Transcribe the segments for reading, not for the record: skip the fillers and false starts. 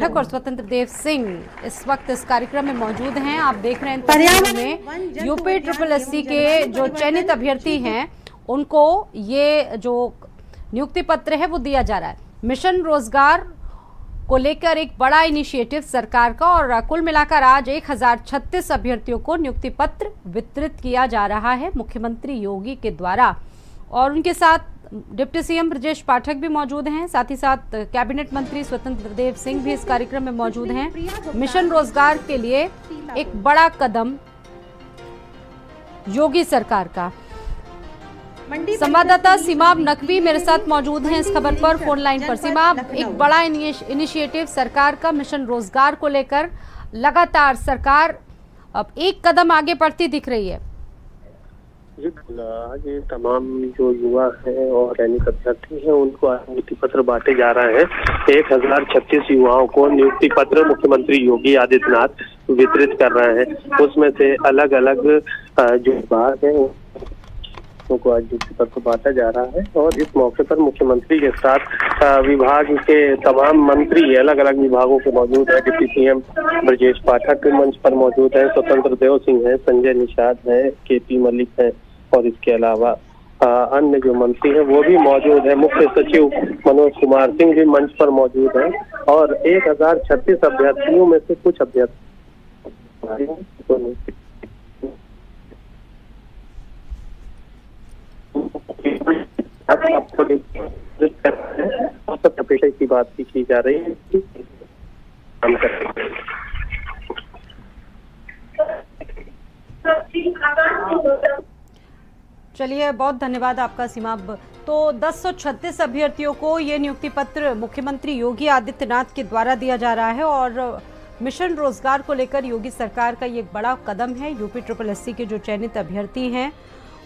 पाठक और स्वतंत्र देव सिंह इस वक्त इस कार्यक्रम में मौजूद हैं। आप देख रहे हैं तस्वीरों में यूपी SSSC के जो चयनित अभ्यर्थी हैं उनको ये जो नियुक्ति पत्र है वो दिया जा रहा है। मिशन रोजगार को लेकर एक बड़ा इनिशिएटिव सरकार का, और कुल मिलाकर आज 1036 अभ्यर्थियों को नियुक्ति पत्र वितरित किया जा रहा है मुख्यमंत्री योगी के द्वारा। और उनके साथ डिप्टी सीएम ब्रजेश पाठक भी मौजूद हैं, साथ ही साथ कैबिनेट मंत्री स्वतंत्र देव सिंह भी इस कार्यक्रम में मौजूद हैं। मिशन रोजगार के लिए एक बड़ा कदम योगी सरकार का। संवाददाता सीमाब नकवी मेरे साथ मौजूद हैं इस खबर पर फोन लाइन पर। सीमाब, एक बड़ा इनिशिएटिव सरकार का मिशन रोजगार को लेकर, लगातार सरकार अब एक कदम आगे बढ़ती दिख रही है। आज तमाम जो युवा हैं और सैनिक अभ्यर्थी हैं उनको नियुक्ति पत्र बांटे जा रहे हैं। 1036 युवाओं को नियुक्ति पत्र मुख्यमंत्री योगी आदित्यनाथ वितरित कर रहे हैं। उसमें से अलग अलग जो विभाग है उनको आज नियुक्ति पत्र बांटा जा रहा है। और इस मौके पर मुख्यमंत्री के साथ विभाग के तमाम मंत्री अलग अलग विभागों के मौजूद है। डिप्टी सीएम ब्रजेश पाठक मंच पर मौजूद है, स्वतंत्र देव सिंह है, संजय निषाद है, KP मलिक है, और इसके अलावा अन्य जो मंत्री हैं वो भी मौजूद है। मुख्य सचिव मनोज कुमार सिंह भी मंच पर मौजूद हैं। और 1036 अभ्यर्थियों में से कुछ अभ्यर्थी अपेक्षा की बात की जा रही है। चलिए, बहुत धन्यवाद आपका सीमाब। तो 1036 अभ्यर्थियों को ये नियुक्ति पत्र मुख्यमंत्री योगी आदित्यनाथ के द्वारा दिया जा रहा है, और मिशन रोजगार को लेकर योगी सरकार का ये एक बड़ा कदम है। यूपी SSSC के जो चयनित अभ्यर्थी हैं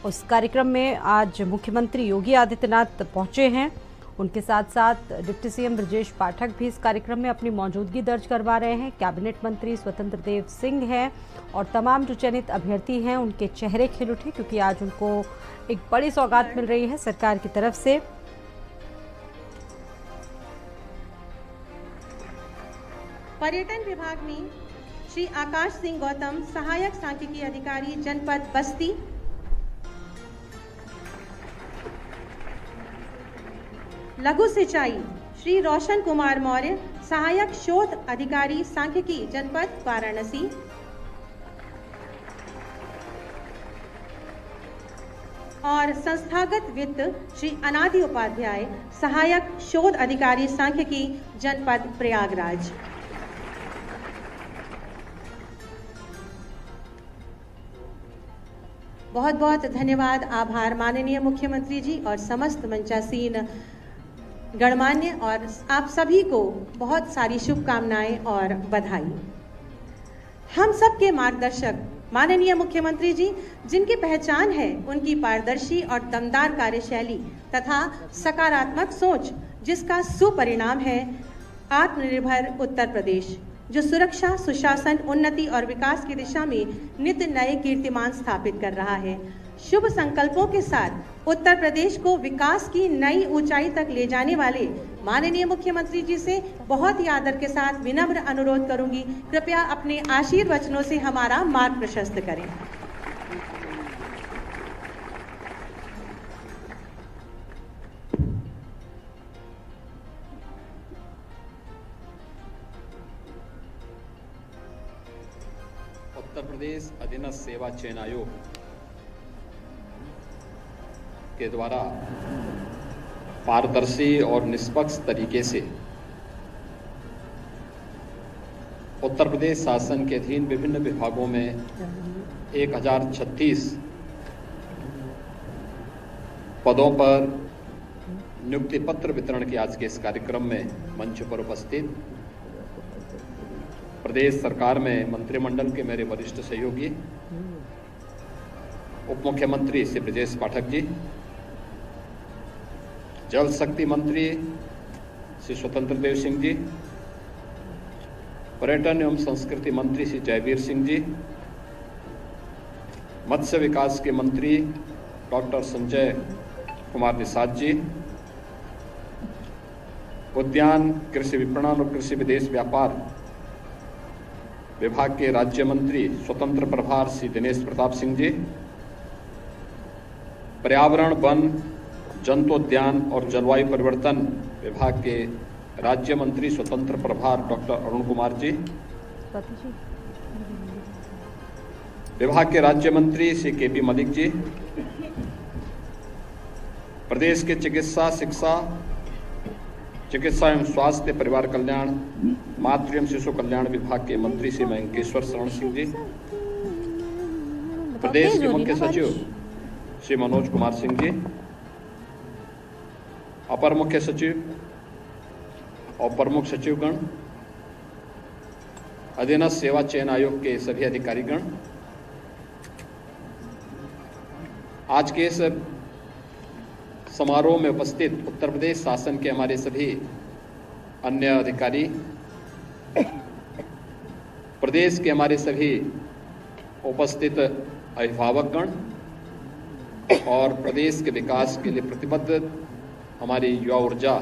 उस कार्यक्रम में आज मुख्यमंत्री योगी आदित्यनाथ पहुंचे हैं। उनके साथ साथ डिप्टी सीएम ब्रजेश पाठक भी इस कार्यक्रम में अपनी मौजूदगी दर्ज करवा रहे हैं। कैबिनेट मंत्री स्वतंत्र देव सिंह हैं और तमाम जो चयनित अभ्यर्थी हैं उनके चेहरे खिल उठे, क्योंकि आज उनको एक बड़ी सौगात मिल रही है सरकार की तरफ से। पर्यटन विभाग में श्री आकाश सिंह गौतम, सहायक सांख्यिकी अधिकारी, जनपद बस्ती। लघु सिंचाई श्री रोशन कुमार मौर्य, सहायक शोध अधिकारी सांख्यिकी, जनपद वाराणसी। और संस्थागत वित्त श्री अनादि उपाध्याय, सहायक शोध अधिकारी सांख्यिकी, जनपद प्रयागराज। बहुत बहुत धन्यवाद, आभार माननीय मुख्यमंत्री जी और समस्त मंचासीन गणमान्य, और आप सभी को बहुत सारी शुभकामनाएं और बधाई। हम सबके मार्गदर्शक माननीय मुख्यमंत्री जी, जिनकी पहचान है उनकी पारदर्शी और दमदार कार्यशैली तथा सकारात्मक सोच, जिसका सुपरिणाम है आत्मनिर्भर उत्तर प्रदेश, जो सुरक्षा, सुशासन, उन्नति और विकास की दिशा में नित्य नए कीर्तिमान स्थापित कर रहा है। शुभ संकल्पों के साथ उत्तर प्रदेश को विकास की नई ऊंचाई तक ले जाने वाले माननीय मुख्यमंत्री जी से बहुत ही आदर के साथ विनम्र अनुरोध करूंगी, कृपया अपने आशीर्वचनों से हमारा मार्ग प्रशस्त करें। उत्तर प्रदेश अधीनस्थ सेवा चयन आयोग के द्वारा पारदर्शी और निष्पक्ष तरीके से उत्तर प्रदेश शासन के अधीन विभिन्न विभागों में 1036 पदों पर नियुक्ति पत्र वितरण के आज के इस कार्यक्रम में मंच पर उपस्थित प्रदेश सरकार में मंत्रिमंडल के मेरे वरिष्ठ सहयोगी उप मुख्यमंत्री श्री ब्रजेश पाठक जी, जल शक्ति मंत्री श्री स्वतंत्र देव सिंह जी, पर्यटन एवं संस्कृति मंत्री श्री जयवीर सिंह जी, मत्स्य विकास के मंत्री डॉक्टर संजय कुमार निषाद जी, उद्यान, कृषि विपणन और कृषि विदेश व्यापार विभाग के राज्य मंत्री स्वतंत्र प्रभार श्री दिनेश प्रताप सिंह जी, पर्यावरण, वन, जंतुद्यान और जलवायु परिवर्तन विभाग के राज्य मंत्री स्वतंत्र प्रभार डॉक्टर अरुण कुमार जी, विभाग के राज्य मंत्री श्री के.पी. मलिक जी, प्रदेश के चिकित्सा, शिक्षा, चिकित्सा एवं स्वास्थ्य, परिवार कल्याण, मातृ एवं शिशु कल्याण विभाग के मंत्री श्री मयंकेश्वर शरण सिंह जी, प्रदेश के मुख्य सचिव श्री मनोज कुमार सिंह जी, अपर मुख्य सचिव और प्रमुख सचिवगण, अधीनस्थ सेवा चयन आयोग के सभी अधिकारीगण, आज के इस समारोह में उपस्थित उत्तर प्रदेश शासन के हमारे सभी अन्य अधिकारी, प्रदेश के हमारे सभी उपस्थित अभिभावकगण और प्रदेश के विकास के लिए प्रतिबद्ध हमारी युवा ऊर्जा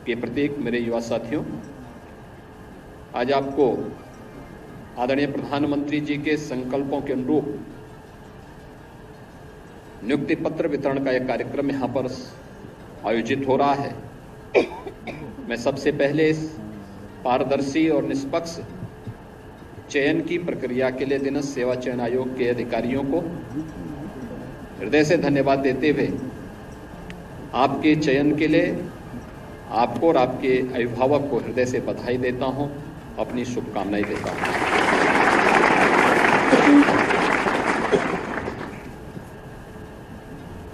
के प्रतीक मेरे युवा साथियों, आज आपको आदरणीय प्रधानमंत्री जी के संकल्पों के अनुरूप नियुक्ति पत्र वितरण का यह कार्यक्रम यहाँ पर आयोजित हो रहा है। मैं सबसे पहले इस पारदर्शी और निष्पक्ष चयन की प्रक्रिया के लिए अधीनस्थ सेवा चयन आयोग के अधिकारियों को हृदय से धन्यवाद देते हुए आपके चयन के लिए आपको और आपके अभिभावक को हृदय से बधाई देता हूं, अपनी शुभकामनाएं देता हूं।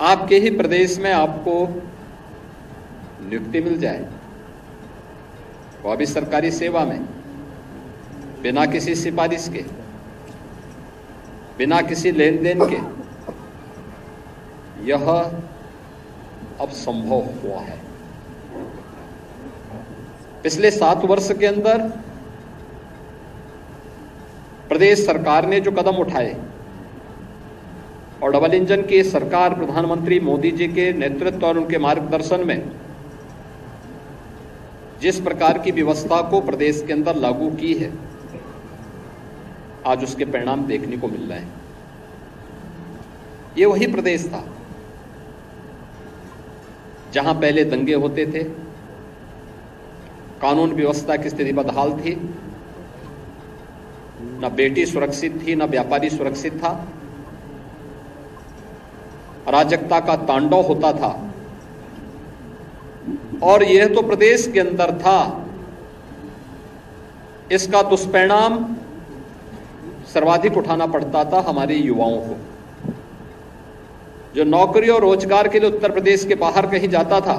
आपके ही प्रदेश में आपको नियुक्ति मिल जाए, वह भी सरकारी सेवा में, बिना किसी सिफारिश के, बिना किसी लेन देन के, यह अब संभव हुआ है। पिछले 7 वर्ष के अंदर प्रदेश सरकार ने जो कदम उठाए और डबल इंजन की सरकार प्रधानमंत्री मोदी जी के नेतृत्व और उनके मार्गदर्शन में जिस प्रकार की व्यवस्था को प्रदेश के अंदर लागू की है, आज उसके परिणाम देखने को मिल रहे हैं। ये वही प्रदेश था जहां पहले दंगे होते थे, कानून व्यवस्था की स्थिति बदहाल थी, न बेटी सुरक्षित थी, न व्यापारी सुरक्षित था, अराजकता का तांडव होता था। और यह तो प्रदेश के अंदर था, इसका दुष्परिणाम सर्वाधिक उठाना पड़ता था हमारे युवाओं को। जो नौकरी और रोजगार के लिए उत्तर प्रदेश के बाहर कहीं जाता था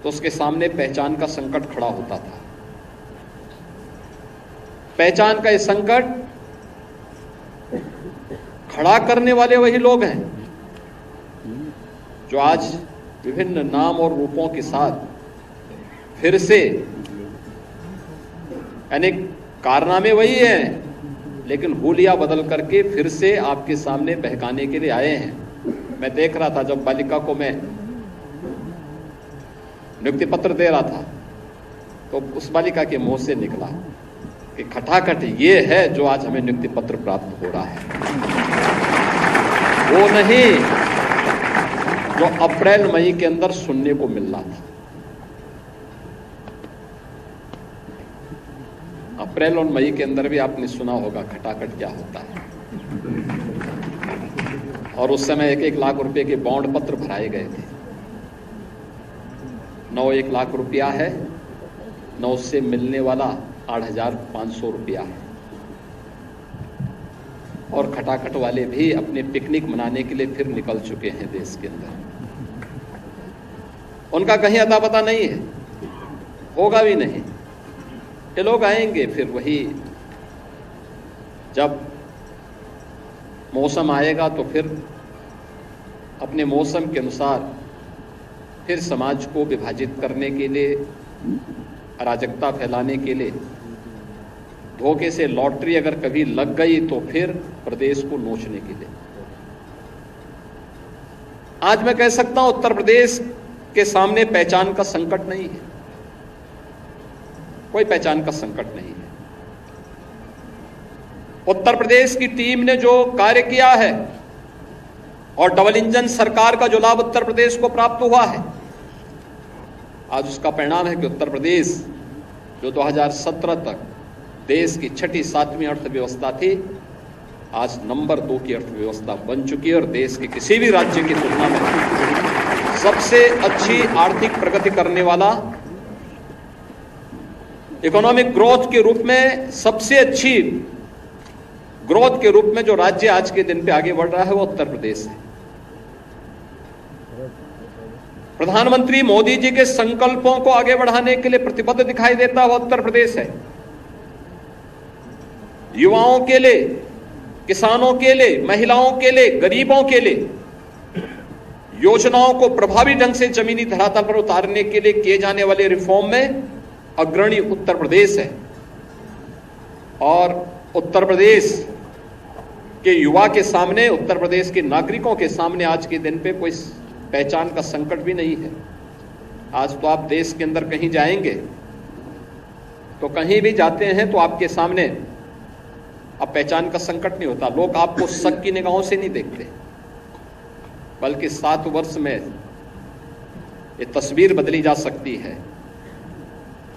तो उसके सामने पहचान का संकट खड़ा होता था। पहचान का यह संकट खड़ा करने वाले वही लोग हैं जो आज विभिन्न नाम और रूपों के साथ फिर से, यानी कारनामे वही हैं लेकिन हुलिया बदल करके फिर से आपके सामने बहकाने के लिए आए हैं। मैं देख रहा था जब बालिका को मैं नियुक्ति पत्र दे रहा था तो उस बालिका के मुंह से निकला कि खटाखट ये है जो आज हमें नियुक्ति पत्र प्राप्त हो रहा है, वो नहीं जो अप्रैल मई के अंदर सुनने को मिल रहा था। अप्रैल और मई के अंदर भी आपने सुना होगा खटाखट क्या होता है। और उस समय 1-1 लाख रुपए के बॉन्ड पत्र भराए गए थे। 1 लाख रुपया है, 9 से मिलने वाला 8,500 रुपया है। और खटाखट वाले भी अपने पिकनिक मनाने के लिए फिर निकल चुके हैं देश के अंदर। उनका कहीं अता पता नहीं है, होगा भी नहीं। ये लोग आएंगे फिर वही, जब मौसम आएगा तो फिर अपने मौसम के अनुसार फिर समाज को विभाजित करने के लिए, अराजकता फैलाने के लिए, धोखे से लॉटरी अगर कभी लग गई तो फिर प्रदेश को नोचने के लिए। आज मैं कह सकता हूं उत्तर प्रदेश के सामने पहचान का संकट नहीं है, कोई पहचान का संकट नहीं है। उत्तर प्रदेश की टीम ने जो कार्य किया है और डबल इंजन सरकार का जो लाभ उत्तर प्रदेश को प्राप्त हुआ है, आज उसका परिणाम है कि उत्तर प्रदेश जो 2017 तक देश की 6ठी-7वीं अर्थव्यवस्था थी, आज नंबर 2 की अर्थव्यवस्था बन चुकी है और देश के किसी भी राज्य की तुलना में सबसे अच्छी आर्थिक प्रगति करने वाला, इकोनॉमिक ग्रोथ के रूप में सबसे अच्छी ग्रोथ के रूप में जो राज्य आज के दिन पे आगे बढ़ रहा है वो उत्तर प्रदेश है। प्रधानमंत्री मोदी जी के संकल्पों को आगे बढ़ाने के लिए प्रतिबद्ध दिखाई देता हुआ उत्तर प्रदेश है। युवाओं के लिए, किसानों के लिए, महिलाओं के लिए, गरीबों के लिए योजनाओं को प्रभावी ढंग से जमीनी धरातल पर उतारने के लिए किए जाने वाले रिफॉर्म में अग्रणी उत्तर प्रदेश है। और उत्तर प्रदेश के युवा के सामने, उत्तर प्रदेश के नागरिकों के सामने आज के दिन पे कोई पहचान का संकट भी नहीं है। आज तो आप देश के अंदर कहीं जाएंगे तो कहीं भी जाते हैं तो आपके सामने अब पहचान का संकट नहीं होता। लोग आपको शक की निगाहों से नहीं देखते, बल्कि 7 वर्ष में ये तस्वीर बदली जा सकती है।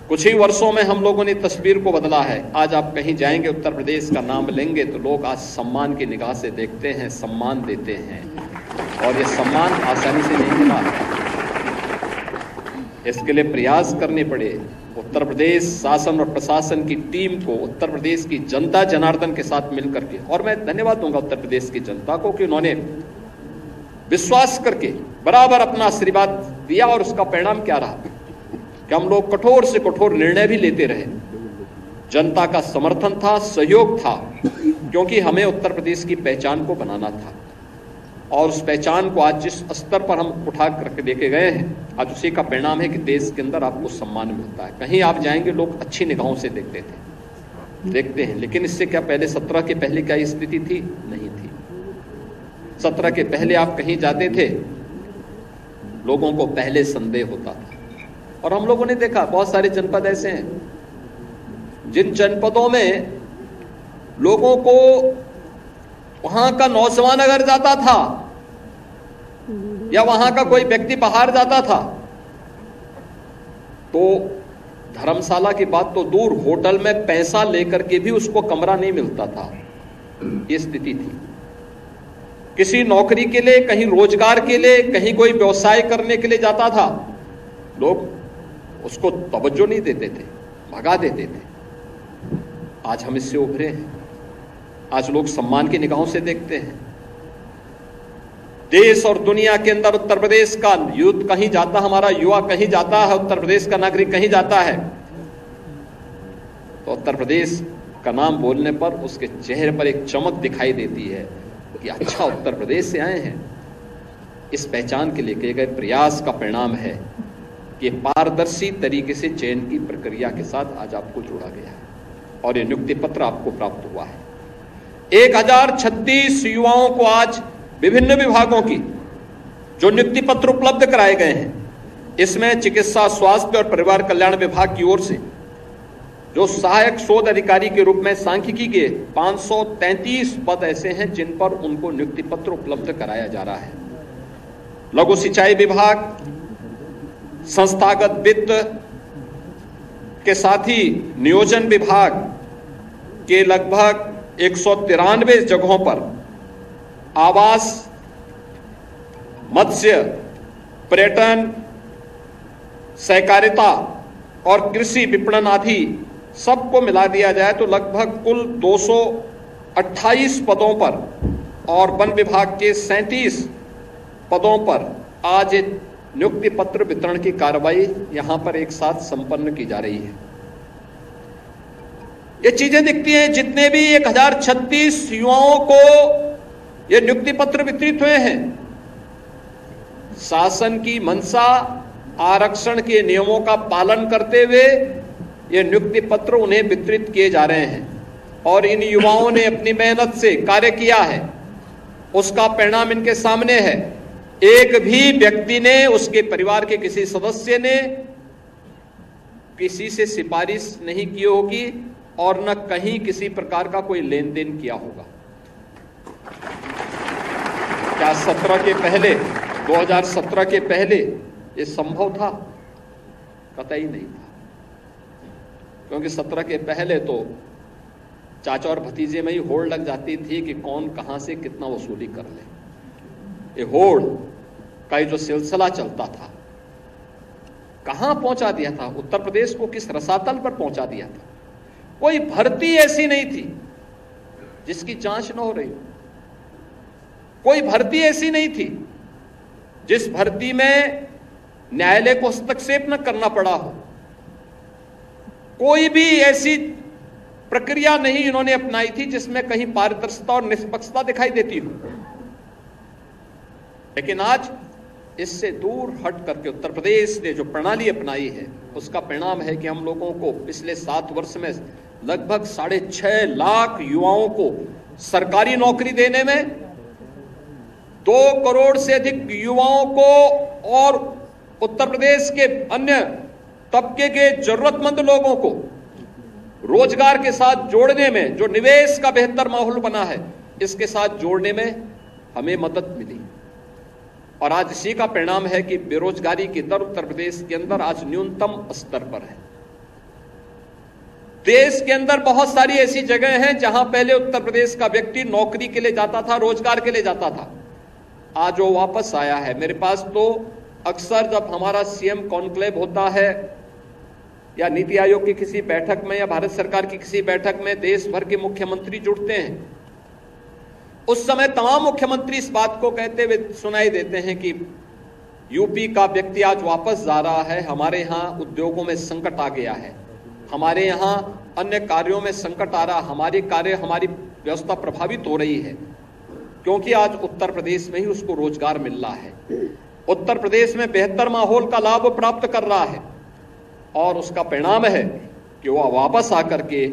कुछ ही वर्षों में हम लोगों ने तस्वीर को बदला है। आज आप कहीं जाएंगे, उत्तर प्रदेश का नाम लेंगे तो लोग आज सम्मान की निगाह से देखते हैं, सम्मान देते हैं, और ये सम्मान आसानी से नहीं मिला। इसके लिए प्रयास करने पड़े। उत्तर प्रदेश शासन और प्रशासन की टीम को, उत्तर प्रदेश की जनता जनार्दन के साथ मिलकर के, और मैं धन्यवाद दूंगा उत्तर प्रदेश की जनता को कि उन्होंने विश्वास करके बराबर अपना आशीर्वाद दिया, और उसका परिणाम क्या रहा कि हम लोग कठोर से कठोर निर्णय भी लेते रहे। जनता का समर्थन था, सहयोग था, क्योंकि हमें उत्तर प्रदेश की पहचान को बनाना था। और उस पहचान को आज जिस स्तर पर हम उठा करके लेके गए हैं, आज उसी का परिणाम है कि देश के अंदर आपको सम्मान मिलता है। कहीं आप जाएंगे लोग अच्छी निगाहों से देखते हैं। लेकिन इससे क्या पहले 17 के पहले क्या स्थिति थी? नहीं थी। 17 के पहले आप कहीं जाते थे, लोगों को पहले संदेह होता था। और हम लोगों ने देखा बहुत सारे जनपद ऐसे हैं जिन जनपदों में लोगों को, वहां का नौजवान अगर जाता था या वहां का कोई व्यक्ति बाहर जाता था तो धर्मशाला की बात तो दूर, होटल में पैसा लेकर के भी उसको कमरा नहीं मिलता था। ये स्थिति थी। किसी नौकरी के लिए, कहीं रोजगार के लिए, कहीं कोई व्यवसाय करने के लिए जाता था, लोग उसको तवज्जो नहीं देते थे, भगा देते थे। आज हम इससे उभरे हैं। आज लोग सम्मान की निगाहों से देखते हैं। देश और दुनिया के अंदर उत्तर प्रदेश का यूथ कहीं जाता, हमारा युवा कहीं जाता है, उत्तर प्रदेश का नागरिक कहीं जाता है, तो उत्तर प्रदेश का नाम बोलने पर उसके चेहरे पर एक चमक दिखाई देती है कि अच्छा, उत्तर प्रदेश से आए हैं। इस पहचान के लिए किए गए प्रयास का परिणाम है कि पारदर्शी तरीके से चयन की प्रक्रिया के साथ आज आपको जोड़ा गया है और ये नियुक्ति पत्र आपको प्राप्त हुआ है। 1036 युवाओं को आज विभिन्न विभागों की जो नियुक्ति पत्र उपलब्ध कराए गए हैं, इसमें चिकित्सा, स्वास्थ्य और परिवार कल्याण विभाग की ओर से जो सहायक शोध अधिकारी के रूप में सांख्यिकी के 533 पद ऐसे हैं जिन पर उनको नियुक्ति पत्र उपलब्ध कराया जा रहा है। लघु सिंचाई विभाग, संस्थागत वित्त के साथ ही नियोजन विभाग के लगभग 193 जगहों पर आवास, मत्स्य, पर्यटन, सहकारिता और कृषि विपणन आदि सबको मिला दिया जाए तो लगभग कुल 228 पदों पर और वन विभाग के 37 पदों पर आज नियुक्ति पत्र वितरण की कार्रवाई यहां पर एक साथ संपन्न की जा रही है। ये चीजें दिखती हैं। जितने भी 1036 युवाओं को ये नियुक्ति पत्र वितरित हुए हैं, शासन की मंशा, आरक्षण के नियमों का पालन करते हुए ये नियुक्ति पत्र उन्हें वितरित किए जा रहे हैं। और इन युवाओं ने अपनी मेहनत से कार्य किया है, उसका परिणाम इनके सामने है। एक भी व्यक्ति ने, उसके परिवार के किसी सदस्य ने किसी से सिफारिश नहीं की होगी और न कहीं किसी प्रकार का कोई लेन देन किया होगा। क्या 17 के पहले, 2017 के पहले ये संभव था? कतई नहीं था, क्योंकि 17 के पहले तो चाचा और भतीजे में ही होड़ लग जाती थी कि कौन कहां से कितना वसूली कर ले। ये होड़ का जो सिलसिला चलता था, कहां पहुंचा दिया था? उत्तर प्रदेश को किस रसातल पर पहुंचा दिया था? कोई भर्ती ऐसी नहीं थी जिसकी जांच न हो रही हो, कोई भर्ती ऐसी नहीं थी जिस भर्ती में न्यायालय को हस्तक्षेप न करना पड़ा हो, कोई भी ऐसी प्रक्रिया नहीं इन्होंने अपनाई थी जिसमें कहीं पारदर्शिता और निष्पक्षता दिखाई देती हो। लेकिन आज इससे दूर हट करके उत्तर प्रदेश ने जो प्रणाली अपनाई है, उसका परिणाम है कि हम लोगों को पिछले 7 वर्ष में लगभग 6.5 लाख युवाओं को सरकारी नौकरी देने में, 2 करोड़ से अधिक युवाओं को और उत्तर प्रदेश के अन्य तबके के जरूरतमंद लोगों को रोजगार के साथ जोड़ने में, जो निवेश का बेहतर माहौल बना है, इसके साथ जोड़ने में हमें मदद मिली। और आज इसी का परिणाम है कि बेरोजगारी की दर उत्तर प्रदेश के अंदर आज न्यूनतम स्तर पर है। देश के अंदर बहुत सारी ऐसी जगह हैं जहां पहले उत्तर प्रदेश का व्यक्ति नौकरी के लिए जाता था, रोजगार के लिए जाता था, आज वो वापस आया है। मेरे पास तो अक्सर जब हमारा सीएम कॉन्क्लेव होता है या नीति आयोग की किसी बैठक में या भारत सरकार की किसी बैठक में देश भर के मुख्यमंत्री जुड़ते हैं, उस समय तमाम मुख्यमंत्री इस बात को कहते हुए सुनाई देते हैं कि यूपी का व्यक्ति आज वापस जा रहा है, हमारे यहाँ उद्योगों में संकट आ गया है, हमारे यहाँ अन्य कार्यों में संकट आ रहा, हमारे कार्य, हमारी व्यवस्था प्रभावित हो रही है, क्योंकि आज उत्तर प्रदेश में ही उसको रोजगार मिल रहा है, उत्तर प्रदेश में बेहतर माहौल का लाभ प्राप्त कर रहा है। और उसका परिणाम है कि वह वापस आकर के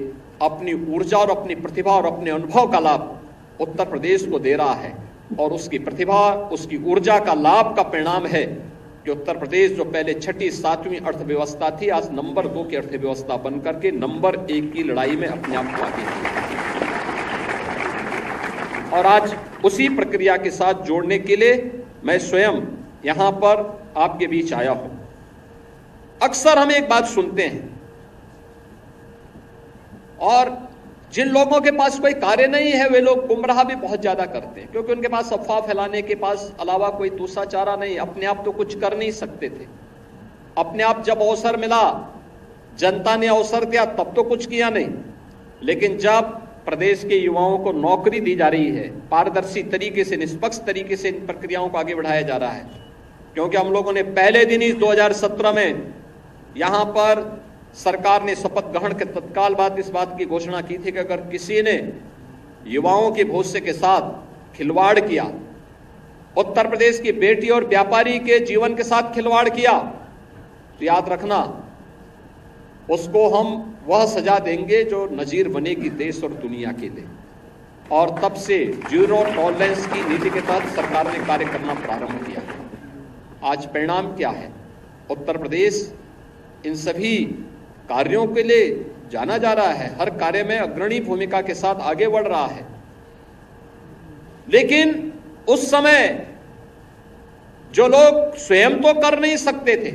अपनी ऊर्जा और अपनी प्रतिभा और अपने अनुभव का लाभ उत्तर प्रदेश को दे रहा है। और उसकी प्रतिभा, उसकी ऊर्जा का लाभ का परिणाम है कि उत्तर प्रदेश जो पहले 6ठी 7वीं अर्थव्यवस्था थी, आज नंबर 2 की अर्थव्यवस्था बनकर के नंबर 1 की लड़ाई में अपने आप को आगे है। और आज उसी प्रक्रिया के साथ जोड़ने के लिए मैं स्वयं यहां पर आपके बीच आया हूं। अक्सर हम एक बात सुनते हैं, और जिन लोगों के पास कोई कार्य नहीं है वे लोग गुमराह भी बहुत ज्यादा करते हैं, क्योंकि उनके पास अफवाह फैलाने के पास अलावा कोई दूसरा चारा नहीं। अपने आप तो कुछ कर नहीं सकते थे, अपने आप जब अवसर मिला, जनता ने अवसर दिया, तब तो कुछ किया नहीं। लेकिन जब प्रदेश के युवाओं को नौकरी दी जा रही है, पारदर्शी तरीके से, निष्पक्ष तरीके से इन प्रक्रियाओं को आगे बढ़ाया जा रहा है, क्योंकि हम लोगों ने पहले दिन ही 2017 में यहां पर सरकार ने शपथ ग्रहण के तत्काल बाद इस बात की घोषणा की थी कि अगर किसी ने युवाओं के भविष्य के साथ खिलवाड़ किया, उत्तर प्रदेश की बेटी और व्यापारी के जीवन के साथ खिलवाड़ किया, तो याद रखना उसको हम वह सजा देंगे जो नजीर बनेगी देश और दुनिया के लिए। और तब से जीरो टॉलरेंस की नीति के तहत सरकार ने कार्य करना प्रारंभ किया। आज परिणाम क्या है? उत्तर प्रदेश इन सभी कार्यों के लिए जाना जा रहा है, हर कार्य में अग्रणी भूमिका के साथ आगे बढ़ रहा है। लेकिन उस समय जो लोग स्वयं तो कर नहीं सकते थे,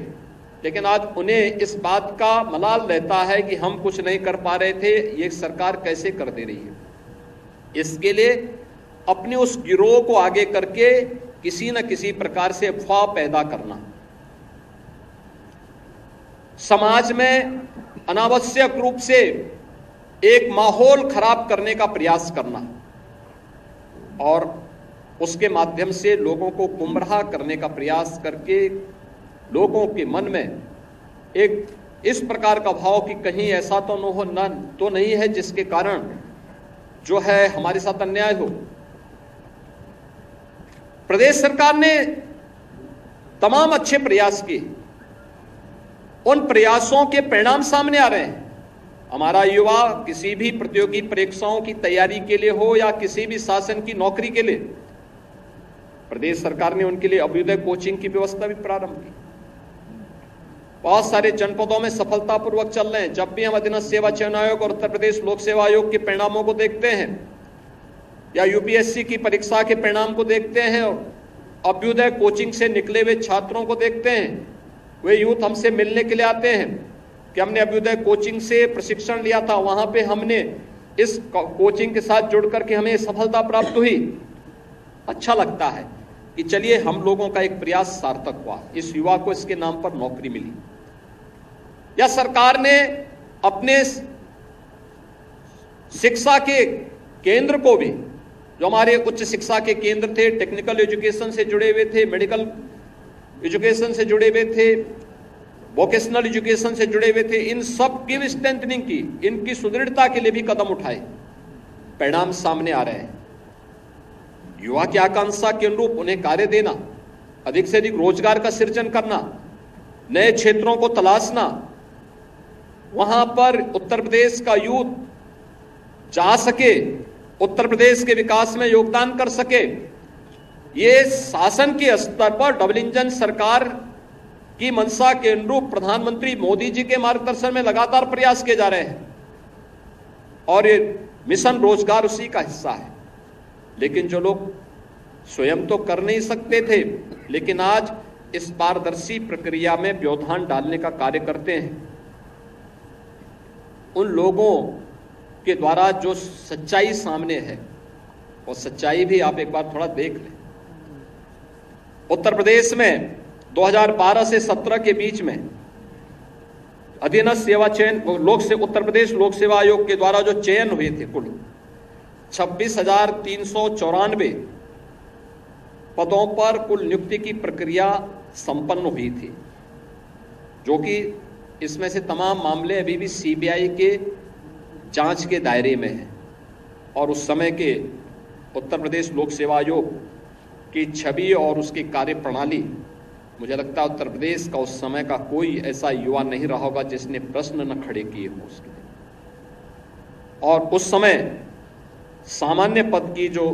लेकिन आज उन्हें इस बात का मलाल रहता है कि हम कुछ नहीं कर पा रहे थे, ये सरकार कैसे कर दे रही है। इसके लिए अपने उस गिरोह को आगे करके किसी न किसी प्रकार से अफवाह पैदा करना, समाज में अनावश्यक रूप से एक माहौल खराब करने का प्रयास करना और उसके माध्यम से लोगों को गुमराह करने का प्रयास करके लोगों के मन में एक इस प्रकार का भाव कि कहीं ऐसा तो नहीं है जिसके कारण जो है हमारे साथ अन्याय हो। प्रदेश सरकार ने तमाम अच्छे प्रयास किए, उन प्रयासों के परिणाम सामने आ रहे हैं। हमारा युवा किसी भी प्रतियोगी परीक्षाओं की तैयारी के लिए हो या किसी भी शासन की नौकरी के लिए, प्रदेश सरकार ने उनके लिए अभ्युदय कोचिंग की व्यवस्था भी प्रारंभ की। बहुत सारे जनपदों में सफलतापूर्वक चल रहे हैं। जब भी हम अधीनस्थ सेवा चयन आयोग और उत्तर प्रदेश लोक सेवा आयोग के परिणामों को देखते हैं या यूपीएससी की परीक्षा के परिणाम को देखते हैं और अभ्युदय कोचिंग से निकले हुए छात्रों को देखते हैं, वे यूथ हमसे मिलने के लिए आते हैं कि हमने अभ्युदय कोचिंग से प्रशिक्षण लिया था, वहां पे हमने इस कोचिंग के साथ जुड़ करके हमें सफलता प्राप्त हुई। अच्छा लगता है कि चलिए हम लोगों का एक प्रयास सार्थक हुआ, इस युवा को इसके नाम पर नौकरी मिली। या सरकार ने अपने शिक्षा के केंद्र को भी, जो हमारे उच्च शिक्षा के केंद्र थे, टेक्निकल एजुकेशन से जुड़े हुए थे, मेडिकल एजुकेशन से जुड़े हुए थे, वोकेशनल एजुकेशन से जुड़े हुए थे, इन सब की भी स्ट्रेंथनिंग की, इनकी सुदृढ़ता के लिए भी कदम उठाए। परिणाम सामने आ रहे हैं। युवा की आकांक्षा के अनुरूप उन्हें कार्य देना, अधिक से अधिक रोजगार का सृजन करना, नए क्षेत्रों को तलाशना, वहां पर उत्तर प्रदेश का यूथ जा सके, उत्तर प्रदेश के विकास में योगदान कर सके, ये शासन के स्तर पर डबल इंजन सरकार की मंशा के अनुरूप प्रधानमंत्री मोदी जी के मार्गदर्शन में लगातार प्रयास किए जा रहे हैं और ये मिशन रोजगार उसी का हिस्सा है। लेकिन जो लोग स्वयं तो कर नहीं सकते थे, लेकिन आज इस पारदर्शी प्रक्रिया में व्यवधान डालने का कार्य करते हैं, उन लोगों के द्वारा जो सच्चाई सामने है, और सच्चाई भी आप एक बार थोड़ा देख लें। उत्तर प्रदेश में 2012 से 17 के बीच में अधीनस्थ सेवा चयन उत्तर प्रदेश लोक सेवा आयोग के द्वारा जो चयन हुए थे, कुल 26,394 पदों पर कुल नियुक्ति की प्रक्रिया संपन्न हुई थी, जो कि इसमें से तमाम मामले अभी भी सीबीआई के जांच के दायरे में हैं। और उस समय के उत्तर प्रदेश लोक सेवा आयोग की छवि और उसकी कार्य प्रणाली, मुझे लगता है उत्तर प्रदेश का उस समय का कोई ऐसा युवा नहीं रहा होगा जिसने प्रश्न न खड़े किए हों उसके लिए। और उस समय सामान्य पद की जो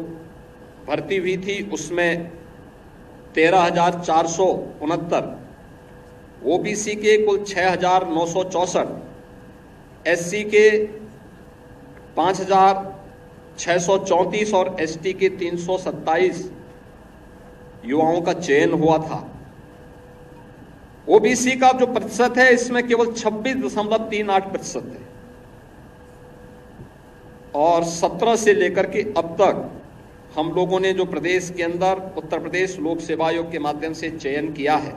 भर्ती हुई थी उसमें 13,469, ओबीसी के कुल 6,964, एससी के 5,634 और एसटी के 327 युवाओं का चयन हुआ था। ओबीसी का जो प्रतिशत है इसमें केवल 26.38% है। और 17 से लेकर के अब तक हम लोगों ने जो प्रदेश के अंदर उत्तर प्रदेश लोक सेवा आयोग के माध्यम से चयन किया है,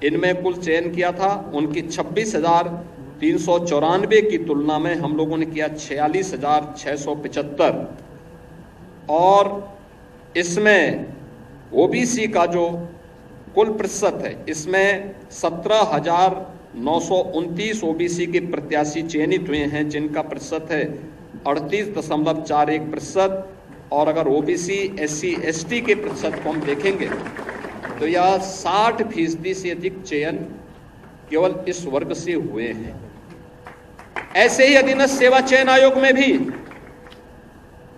इनमें कुल चयन किया था उनकी 26,394 की तुलना में हम लोगों ने किया 46,675। और इसमें ओबीसी का जो कुल प्रतिशत है इसमें 17,929 ओबीसी के प्रत्याशी चयनित हुए हैं, जिनका प्रतिशत है 38.41%। और अगर ओबीसी एससी एसटी के प्रतिशत को हम देखेंगे तो यह 60% से अधिक चयन केवल इस वर्ग से हुए हैं। ऐसे ही अधीनस्थ सेवा चयन आयोग में भी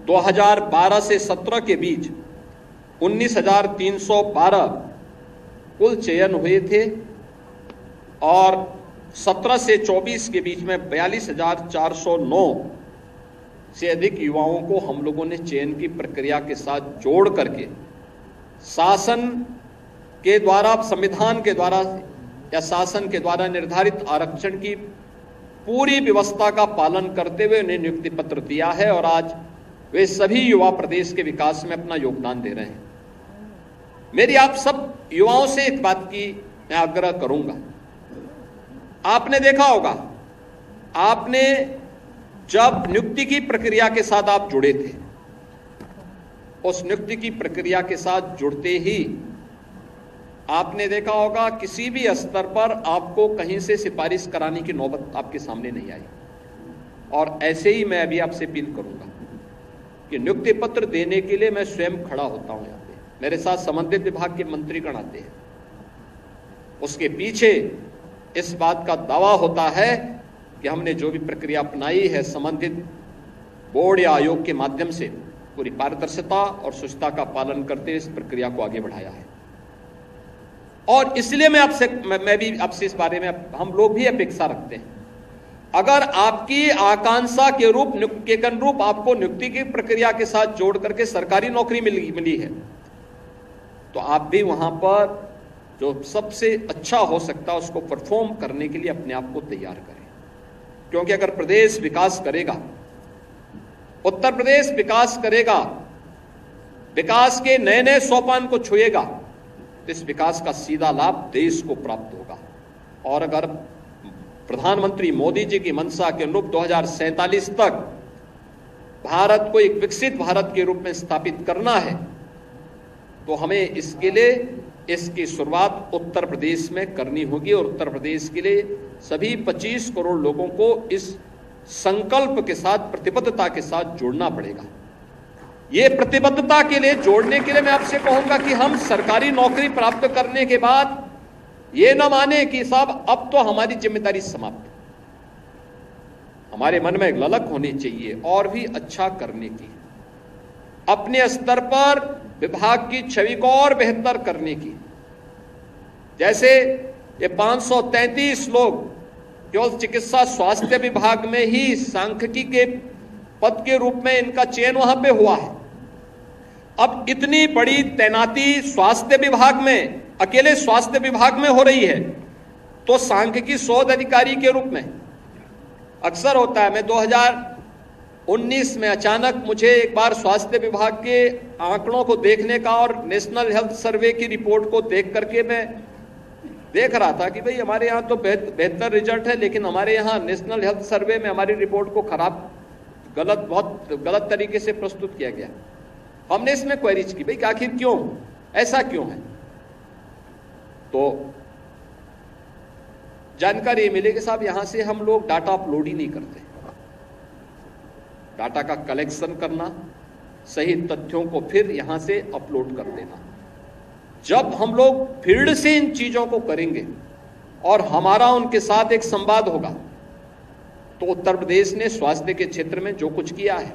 2012 से 17 के बीच 19,312 कुल चयन हुए थे और 17 से 24 के बीच में 42,409 से अधिक युवाओं को हम लोगों ने चयन की प्रक्रिया के साथ जोड़ करके शासन के द्वारा, संविधान के द्वारा या शासन के द्वारा निर्धारित आरक्षण की पूरी व्यवस्था का पालन करते हुए उन्हें नियुक्ति पत्र दिया है। और आज वे सभी युवा प्रदेश के विकास में अपना योगदान दे रहे हैं। मेरी आप सब युवाओं से एक बात की मैं आग्रह करूंगा, आपने देखा होगा, आपने जब नियुक्ति की प्रक्रिया के साथ आप जुड़े थे, उस नियुक्ति की प्रक्रिया के साथ जुड़ते ही आपने देखा होगा किसी भी स्तर पर आपको कहीं से सिफारिश कराने की नौबत आपके सामने नहीं आई। और ऐसे ही मैं अभी आपसे अपील करूंगा कि नियुक्ति पत्र देने के लिए मैं स्वयं खड़ा होता हूं। यहाँ पे मेरे साथ संबंधित विभाग के मंत्रीगण आते हैं, उसके पीछे इस बात का दावा होता है कि हमने जो भी प्रक्रिया अपनाई है संबंधित बोर्ड या आयोग के माध्यम से, पूरी पारदर्शिता और शुचिता का पालन करते हुए इस प्रक्रिया को आगे बढ़ाया है। और इसलिए मैं भी आपसे इस बारे में हम लोग भी अपेक्षा रखते हैं, अगर आपकी आकांक्षा के अनुरूप आपको नियुक्ति की प्रक्रिया के साथ जोड़ करके सरकारी नौकरी मिली है, तो आप भी वहां पर जो सबसे अच्छा हो सकता है उसको परफॉर्म करने के लिए अपने आप को तैयार करें। क्योंकि अगर प्रदेश विकास करेगा, उत्तर प्रदेश विकास करेगा, विकास के नए नए सोपान को छुएगा, तो इस विकास का सीधा लाभ देश को प्राप्त होगा। और अगर प्रधानमंत्री मोदी जी की मंशा के अनुरूप 2047 तक भारत को एक विकसित भारत के रूप में स्थापित करना है, तो हमें इसके लिए इसकी शुरुआत उत्तर प्रदेश में करनी होगी। और उत्तर प्रदेश के लिए सभी 25 करोड़ लोगों को इस संकल्प के साथ, प्रतिबद्धता के साथ जोड़ना पड़ेगा। ये प्रतिबद्धता के लिए जोड़ने के लिए मैं आपसे कहूंगा कि हम सरकारी नौकरी प्राप्त करने के बाद ये न माने कि साहब अब तो हमारी जिम्मेदारी समाप्त। हमारे मन में एक ललक होनी चाहिए और भी अच्छा करने की, अपने स्तर पर विभाग की छवि को और बेहतर करने की। जैसे ये 533 लोग केवल चिकित्सा स्वास्थ्य विभाग में ही सांख्यिकी के पद के रूप में इनका चयन वहां पे हुआ है। अब इतनी बड़ी तैनाती स्वास्थ्य विभाग में, अकेले स्वास्थ्य विभाग में हो रही है, तो सांख्यिकी शोध अधिकारी के रूप में अक्सर होता है। मैं 2019 में अचानक मुझे एक बार स्वास्थ्य विभाग के आंकड़ों को देखने का और नेशनल हेल्थ सर्वे की रिपोर्ट को देख करके मैं देख रहा था कि भाई हमारे यहाँ तो बेहतर रिजल्ट है, लेकिन हमारे यहाँ नेशनल हेल्थ सर्वे में हमारी रिपोर्ट को बहुत गलत तरीके से प्रस्तुत किया गया। हमने इसमें क्वेरीज की, भाई आखिर क्यों, ऐसा क्यों है? तो जानकारी मिली कि साहब यहां से हम लोग डाटा अपलोड ही नहीं करते। डाटा का कलेक्शन करना, सही तथ्यों को फिर यहां से अपलोड कर देना। जब हम लोग फील्ड से इन चीजों को करेंगे और हमारा उनके साथ एक संवाद होगा, तो उत्तर प्रदेश ने स्वास्थ्य के क्षेत्र में जो कुछ किया है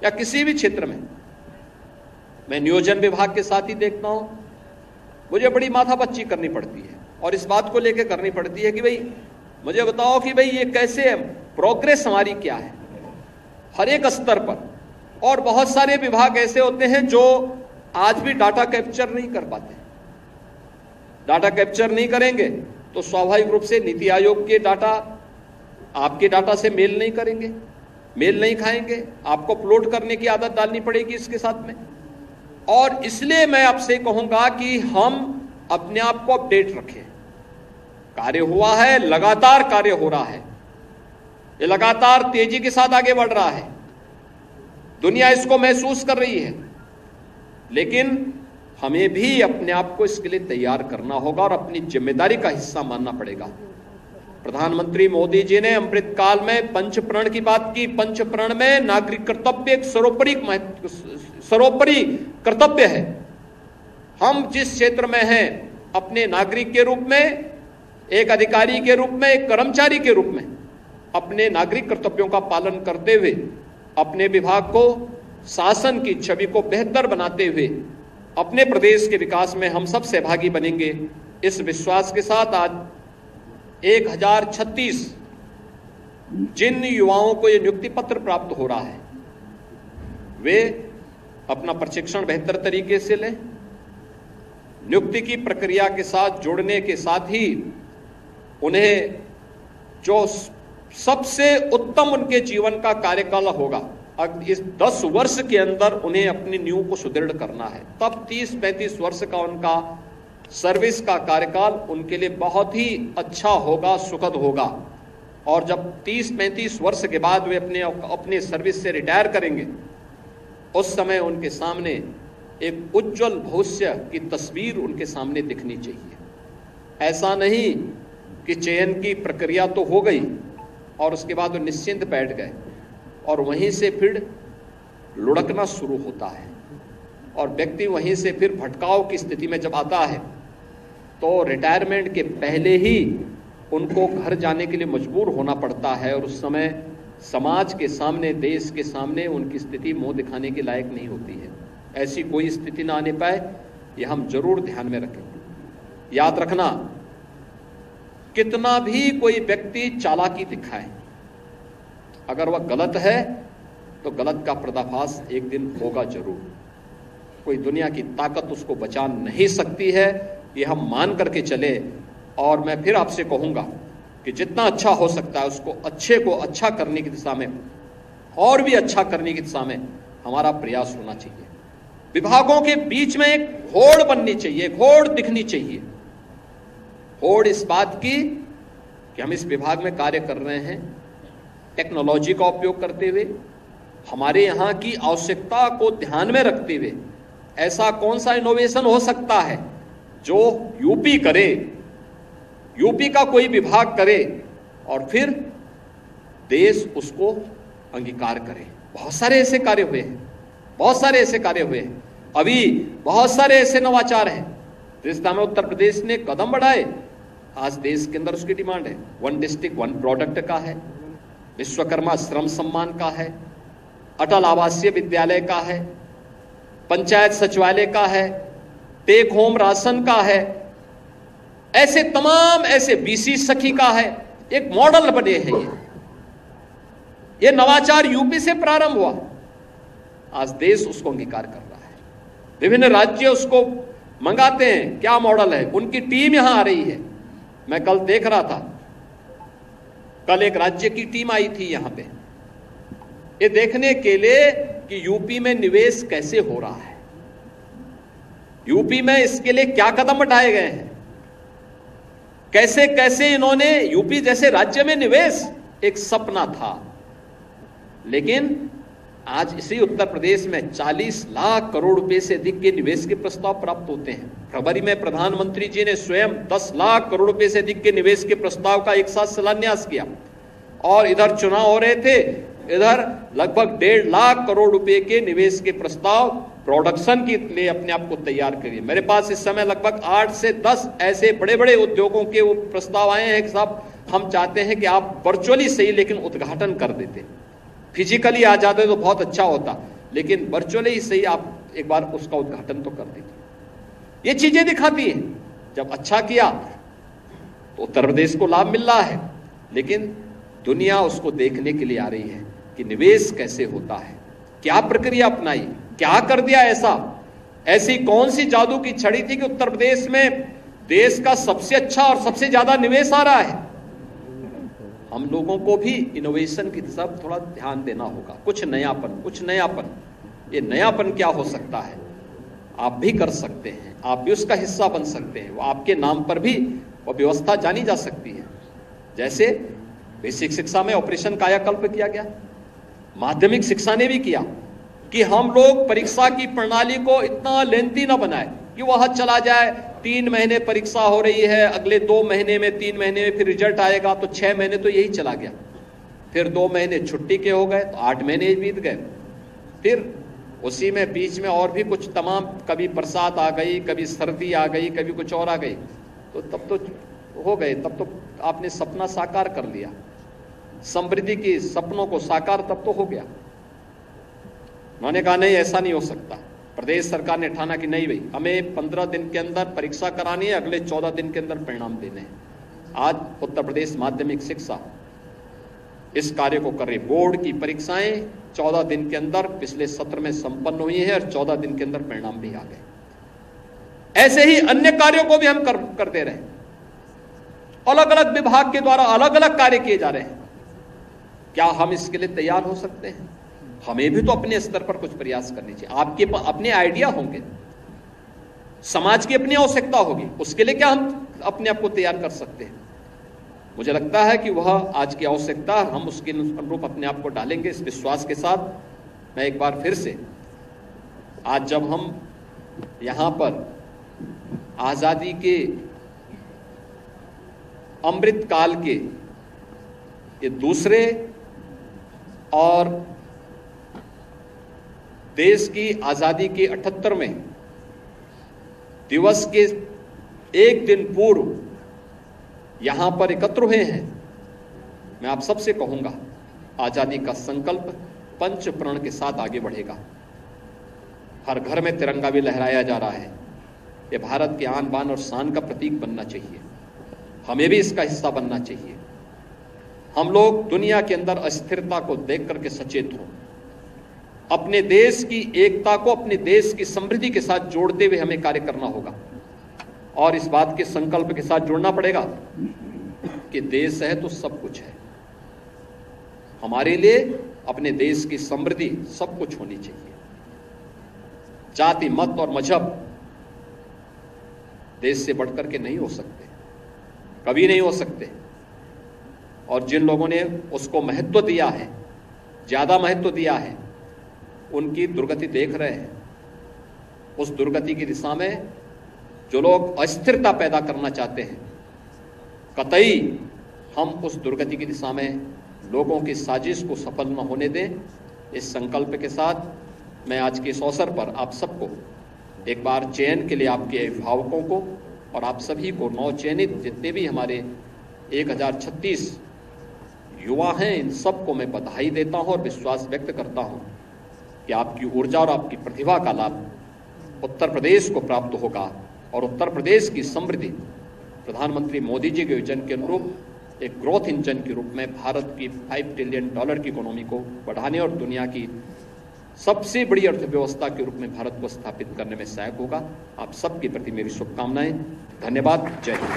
या किसी भी क्षेत्र में, मैं नियोजन विभाग के साथ ही देखता हूं, मुझे बड़ी माथापच्ची करनी पड़ती है और इस बात को लेकर करनी पड़ती है कि भाई मुझे बताओ कि भाई ये कैसे है, प्रोग्रेस हमारी क्या है हर एक स्तर पर। और बहुत सारे विभाग ऐसे होते हैं जो आज भी डाटा कैप्चर नहीं कर पाते। डाटा कैप्चर नहीं करेंगे तो स्वाभाविक रूप से नीति आयोग के डाटा आपके डाटा से मेल नहीं करेंगे, मेल नहीं खाएंगे, आपको अपलोड करने की आदत डालनी पड़ेगी इसके साथ में। और इसलिए मैं आपसे कहूंगा कि हम अपने आप को अपडेट रखें। कार्य हुआ है, लगातार कार्य हो रहा है, ये लगातार तेजी के साथ आगे बढ़ रहा है, दुनिया इसको महसूस कर रही है, लेकिन हमें भी अपने आप को इसके लिए तैयार करना होगा और अपनी जिम्मेदारी का हिस्सा मानना पड़ेगा। प्रधानमंत्री मोदी जी ने अमृत काल में पंचप्रण की बात की। पंचप्रण में नागरिक कर्तव्य एक सर्वोपरि कर्तव्य है। हम जिस क्षेत्र में हैं, अपने नागरिक के रूप में, एक अधिकारी के रूप में, एक कर्मचारी के रूप में अपने नागरिक कर्तव्यों का पालन करते हुए अपने विभाग को, शासन की छवि को बेहतर बनाते हुए अपने प्रदेश के विकास में हम सब सहभागी बनेंगे। इस विश्वास के साथ आज 1036 जिन युवाओं को ये नियुक्ति पत्र प्राप्त हो रहा है, वे अपना प्रशिक्षण बेहतर तरीके से लें। नियुक्ति की प्रक्रिया के साथ जोड़ने के साथ ही उन्हें जो सबसे उत्तम उनके जीवन का कार्यकाल होगा, इस 10 वर्ष के अंदर उन्हें अपनी नींव को सुदृढ़ करना है। तब 30-35 वर्ष का उनका सर्विस का कार्यकाल उनके लिए बहुत ही अच्छा होगा, सुखद होगा। और जब 30-35 वर्ष के बाद वे अपने सर्विस से रिटायर करेंगे, उस समय उनके सामने एक उज्जवल भविष्य की तस्वीर उनके सामने दिखनी चाहिए। ऐसा नहीं कि चयन की प्रक्रिया तो हो गई और उसके बाद वो निश्चिंत बैठ गए और वहीं से फिर लुढ़कना शुरू होता है और व्यक्ति वहीं से फिर भटकाव की स्थिति में जब आता है तो रिटायरमेंट के पहले ही उनको घर जाने के लिए मजबूर होना पड़ता है और उस समय समाज के सामने, देश के सामने उनकी स्थिति मुंह दिखाने के लायक नहीं होती है। ऐसी कोई स्थिति ना आने पाए, ये हम जरूर ध्यान में रखें। याद रखना, कितना भी कोई व्यक्ति चालाकी दिखाए, अगर वह गलत है तो गलत का पर्दाफाश एक दिन होगा जरूर। कोई दुनिया की ताकत उसको बचा नहीं सकती है, ये हम मान करके चले। और मैं फिर आपसे कहूंगा कि जितना अच्छा हो सकता है उसको अच्छे को अच्छा करने की दिशा में और भी अच्छा करने की दिशा में हमारा प्रयास होना चाहिए। विभागों के बीच में एक होड़ बननी चाहिए, एक होड़ दिखनी चाहिए। होड़ इस बात की कि हम इस विभाग में कार्य कर रहे हैं टेक्नोलॉजी का उपयोग करते हुए, हमारे यहाँ की आवश्यकता को ध्यान में रखते हुए। ऐसा कौन सा इनोवेशन हो सकता है जो यूपी करे, यूपी का कोई विभाग करे और फिर देश उसको अंगीकार करे। बहुत सारे ऐसे कार्य हुए हैं, बहुत सारे ऐसे कार्य हुए हैं। अभी बहुत सारे ऐसे नवाचार हैं जिस दिशा में उत्तर प्रदेश ने कदम बढ़ाए। आज देश के अंदर उसकी डिमांड है। 1 डिस्ट्रिक्ट 1 प्रोडक्ट का है, विश्वकर्मा श्रम सम्मान का है, अटल आवासीय विद्यालय का है, पंचायत सचिवालय का है, टेक होम राशन का है, ऐसे तमाम ऐसे बीसी सखी का है। एक मॉडल बने हैं। ये नवाचार यूपी से प्रारंभ हुआ, आज देश उसको अंगीकार कर रहा है। विभिन्न राज्य उसको मंगाते हैं। क्या मॉडल है, उनकी टीम यहां आ रही है। मैं कल देख रहा था, कल एक राज्य की टीम आई थी यहां पे, ये देखने के लिए कि यूपी में निवेश कैसे हो रहा है, यूपी में इसके लिए क्या कदम उठाए गए हैं, कैसे कैसे इन्होंने, यूपी जैसे राज्य में निवेश एक सपना था, लेकिन आज इसी उत्तर प्रदेश में 40 लाख करोड़ रुपए से अधिक के निवेश के प्रस्ताव प्राप्त होते हैं। फरवरी में प्रधानमंत्री जी ने स्वयं 10 लाख करोड़ रुपए से अधिक के निवेश के प्रस्ताव का एक साथ शिलान्यास किया। और इधर चुनाव हो रहे थे, इधर लगभग 1.5 लाख करोड़ रुपए के निवेश के प्रस्ताव प्रोडक्शन के लिए अपने आप को तैयार करिए। मेरे पास इस समय लगभग 8 से 10 ऐसे बड़े बड़े उद्योगों के वो प्रस्ताव आए हैं कि साहब हम चाहते हैं कि आप वर्चुअली सही लेकिन उद्घाटन कर देते, फिजिकली आ जाते तो बहुत अच्छा होता, लेकिन वर्चुअली ही सही आप एक बार उसका उद्घाटन तो कर देते। ये चीजें दिखाती हैं जब अच्छा किया तो उत्तर प्रदेश को लाभ मिल रहा है, लेकिन दुनिया उसको देखने के लिए आ रही है कि निवेश कैसे होता है, क्या प्रक्रिया अपनाई, क्या कर दिया ऐसी कौन सी जादू की छड़ी थी कि उत्तर प्रदेश में देश का सबसे अच्छा और सबसे ज्यादा निवेश आ रहा है। हम लोगों को भी इनोवेशन की तरफ थोड़ा ध्यान देना होगा। कुछ नयापन, ये नयापन क्या हो सकता है, आप भी कर सकते हैं, आप भी उसका हिस्सा बन सकते हैं। वो आपके नाम पर भी वो व्यवस्था जानी जा सकती है। जैसे बेसिक शिक्षा में ऑपरेशन कायाकल्प किया गया, माध्यमिक शिक्षा ने भी किया कि हम लोग परीक्षा की प्रणाली को इतना लेंथी ना बनाए कि वह चला जाए, 3 महीने परीक्षा हो रही है, अगले 2 महीने में 3 महीने में फिर रिजल्ट आएगा, तो 6 महीने तो यही चला गया, फिर 2 महीने छुट्टी के हो गए तो 8 महीने बीत गए, फिर उसी में बीच में और भी कुछ तमाम, कभी बरसात आ गई, कभी सर्दी आ गई, कभी कुछ और आ गई, तो तब तो हो गए, तब तो आपने सपना साकार कर लिया, समृद्धि की सपनों को साकार तब तो हो गया। उन्होंने कहा नहीं, ऐसा नहीं हो सकता। प्रदेश सरकार ने ठाना कि नहीं भाई, हमें 15 दिन के अंदर परीक्षा करानी है, अगले 14 दिन के अंदर परिणाम देने हैं। आज उत्तर प्रदेश माध्यमिक शिक्षा इस कार्य को कर रही। बोर्ड की परीक्षाएं 14 दिन के अंदर पिछले सत्र में संपन्न हुई है और 14 दिन के अंदर परिणाम भी आ गए। ऐसे ही अन्य कार्यों को भी हम कर दे रहे हैं। अलग अलग विभाग के द्वारा अलग अलग कार्य किए जा रहे हैं। क्या हम इसके लिए तैयार हो सकते हैं? हमें भी तो अपने स्तर पर कुछ प्रयास करने चाहिए। आपके अपने आइडिया होंगे, समाज की अपनी आवश्यकता होगी, उसके लिए क्या हम अपने आप को तैयार कर सकते हैं? मुझे लगता है कि वह आज की आवश्यकता, हम उसके अनुरूप अपने आप को डालेंगे। इस विश्वास के साथ मैं एक बार फिर से, आज जब हम यहां पर आजादी के अमृत काल के ये दूसरे और देश की आजादी के 78वें दिवस के एक दिन पूर्व यहां पर एकत्र हुए हैं, मैं आप सबसे कहूंगा आजादी का संकल्प पंच प्रण के साथ आगे बढ़ेगा। हर घर में तिरंगा भी लहराया जा रहा है। ये भारत के आन बान और शान का प्रतीक बनना चाहिए। हमें भी इसका हिस्सा बनना चाहिए। हम लोग दुनिया के अंदर अस्थिरता को देख करके सचेत हों। अपने देश की एकता को अपने देश की समृद्धि के साथ जोड़ते हुए हमें कार्य करना होगा और इस बात के संकल्प के साथ जुड़ना पड़ेगा कि देश है तो सब कुछ है। हमारे लिए अपने देश की समृद्धि सब कुछ होनी चाहिए। जाति, मत और मजहब देश से बढ़कर के नहीं हो सकते, कभी नहीं हो सकते। और जिन लोगों ने उसको महत्व दिया है, ज्यादा महत्व दिया है, उनकी दुर्गति देख रहे हैं। उस दुर्गति की दिशा में जो लोग अस्थिरता पैदा करना चाहते हैं, कतई हम उस दुर्गति की दिशा में लोगों की साजिश को सफल न होने दें। इस संकल्प के साथ मैं आज के इस अवसर पर आप सबको एक बार चयन के लिए आपके अभिभावकों को और आप सभी को नवचयनित जितने भी हमारे 1036 युवा हैं, इन सबको मैं बधाई देता हूं और विश्वास व्यक्त करता हूं कि आपकी ऊर्जा और आपकी प्रतिभा का लाभ उत्तर प्रदेश को प्राप्त होगा और उत्तर प्रदेश की समृद्धि प्रधानमंत्री मोदी जी के विजन के अनुरूप एक ग्रोथ इंजन के रूप में भारत की $5 ट्रिलियन की इकोनॉमी को बढ़ाने और दुनिया की सबसे बड़ी अर्थव्यवस्था के रूप में भारत को स्थापित करने में सहायक होगा। आप सबके प्रति मेरी शुभकामनाएं। धन्यवाद। जय हिंद।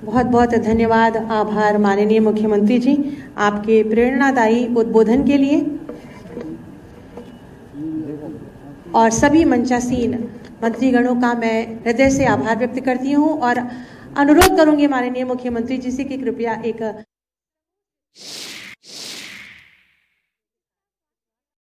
बहुत बहुत धन्यवाद, आभार माननीय मुख्यमंत्री जी आपके प्रेरणादायी उद्बोधन के लिए। और सभी मंचासीन मंत्रीगणों का मैं हृदय से आभार व्यक्त करती हूं और अनुरोध करूंगी माननीय मुख्यमंत्री जी से कि कृपया एक